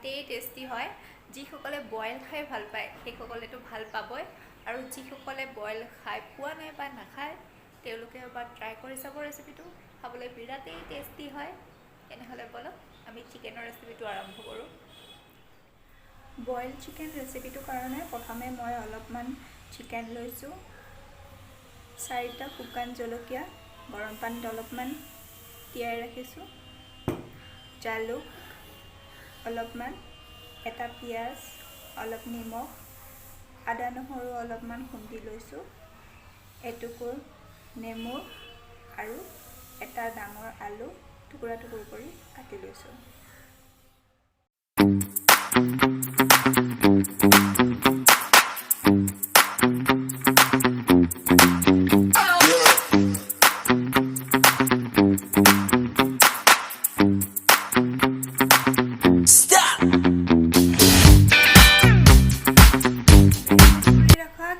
বিৰাটেই টেষ্টি হয় যিসকলে বইল খাই ভাল পায় সেইসকলেতো ভাল পাবই আৰু যিসকলে বইল খাই পোৱা নাই বা নাখায় তেওঁলোকে এবাৰ ট্ৰাই কৰি চাব ৰেচিপিটো খাবলৈ বিৰাটেই টেষ্টি হয় এনেহ'লে বলক আমি চিকেনৰ ৰেচিপিটো আৰম্ভ কৰোঁ বইল চিকেন ৰেচিপিটোৰ কাৰণে প্ৰথমে মই অলপমান চিকেন লৈছোঁ 4টা শুকান জলকীয়া গৰম পানীত অলপমান তিয়াই ৰাখিছোঁ জালুক অলপমান এটা পিয়াজ অলপ নিমখ আদা নহৰু অলপমান খুন্দি লৈছোঁ এটুকুৰ নেমু আৰু এটা ডাঙৰ আলু টুকুৰা টুকুৰ কৰি কাটি লৈছোঁ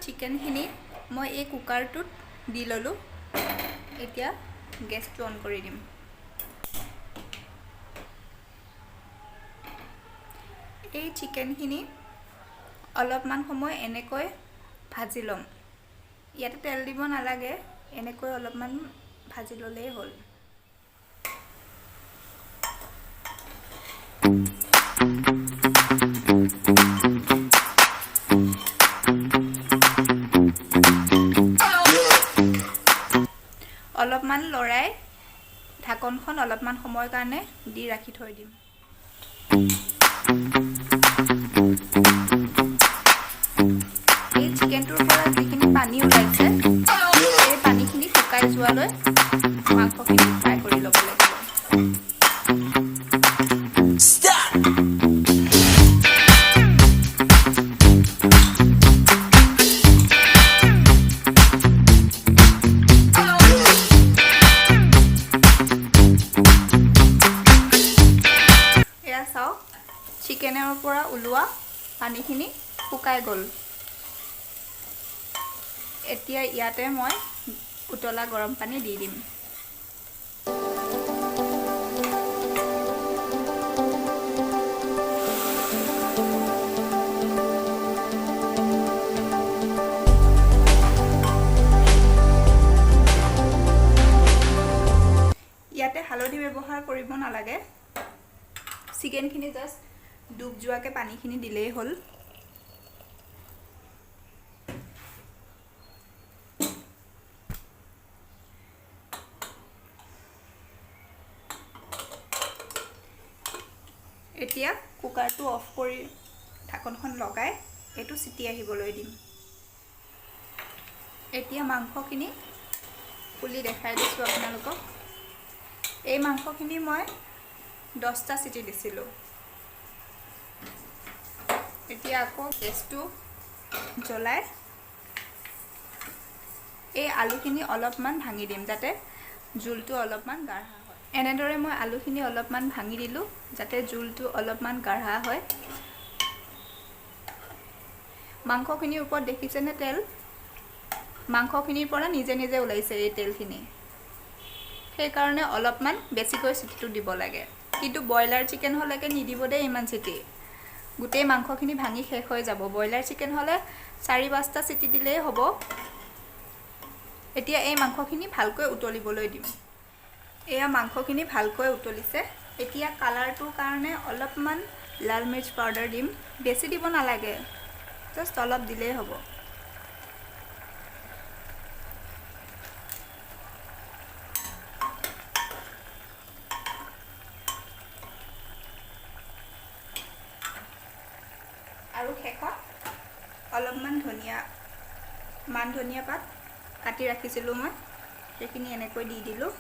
চিকেনখিনি মই এই কুকাৰটোত দি ললোঁ এতিয়া গেছটো অন কৰি দিম এই চিকেনখিনি অলপমান সময় এনেকৈ ভাজি ল'ম ইয়াতে তেল দিব নালাগে এনেকৈ অলপমান ভাজি ল'লেই হ'ল অলপমান লৰাই ঢাকনখন অলপমান সময়ৰ কাৰণে দি ৰাখি থৈ দিম এই চিকেনটোৰ পৰা যিখিনি পানী ওলাইছে এই পানীখিনি শুকাই যোৱালৈ মাংসখিনি ফ্ৰাই কৰি ল'ব লাগিব চিকেনৰ পৰা ওলোৱা পানীখিনি শুকাই গ'ল এতিয়া ইয়াতে মই উতলা গৰম পানী দি দিম ইয়াতে হালধি ব্যৱহাৰ কৰিব নালাগে চিকেনখিনি জাষ্ট ডুব যোৱাকৈ পানীখিনি দিলেই হ'ল এতিয়া কুকাৰটো অফ কৰি ঢাকনখন লগাই এইটো চিটি আহিবলৈ দিম এতিয়া মাংসখিনি খুলি দেখাই দিছোঁ আপোনালোকক এই মাংসখিনি মই 10টা চিটি দিছিলোঁ এতিয়া আকৌ গেছটো জ্বলাই এই আলুখিনি অলপমান ভাঙি দিম যাতে জোলটো অলপমান গাঢ়া হয় এনেদৰে মই আলুখিনি অলপমান ভাঙি দিলোঁ যাতে জোলটো অলপমান গাঢ়া হয় মাংসখিনিৰ ওপৰত দেখিছেনে তেল মাংসখিনিৰ পৰা নিজে নিজে ওলাইছে এই তেলখিনি সেইকাৰণে অলপমান বেছিকৈ চিটিটো দিব লাগে কিন্তু ব্ৰইলাৰ চিকেন হ'লেকে নিদিব দেই ইমান চিটি গোটেই মাংসখিনি ভাঙি শেষ হৈ যাব ব্ৰইলাৰ চিকেন হ'লে 4-5টা চিটি দিলেই হ'ব এতিয়া এই মাংসখিনি ভালকৈ উতলিবলৈ দিম এয়া মাংসখিনি ভালকৈ উতলিছে এতিয়া কালাৰটোৰ কাৰণে অলপমান লাল মিৰ্চ পাউডাৰ দিম বেছি দিব নালাগে জাষ্ট অলপ দিলেই হ'ব আৰু শেষত অলপমান মান ধনিয়া পাত কাটি ৰাখিছিলোঁ মই সেইখিনি এনেকৈ দি দিলোঁ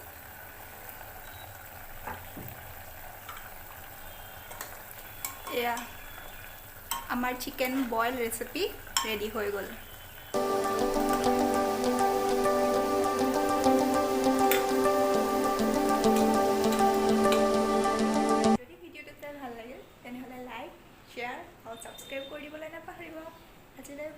এয়া আমাৰ চিকেন বইল ৰেচিপি ৰেডি হৈ গ'ল যদি ভিডিঅ'টো চাই ভাল লাগিল তেনেহ'লে লাইক শ্বেয়াৰ আৰু ছাবস্ক্ৰাইব কৰি দিবলৈ নাপাহৰিব আজিলৈ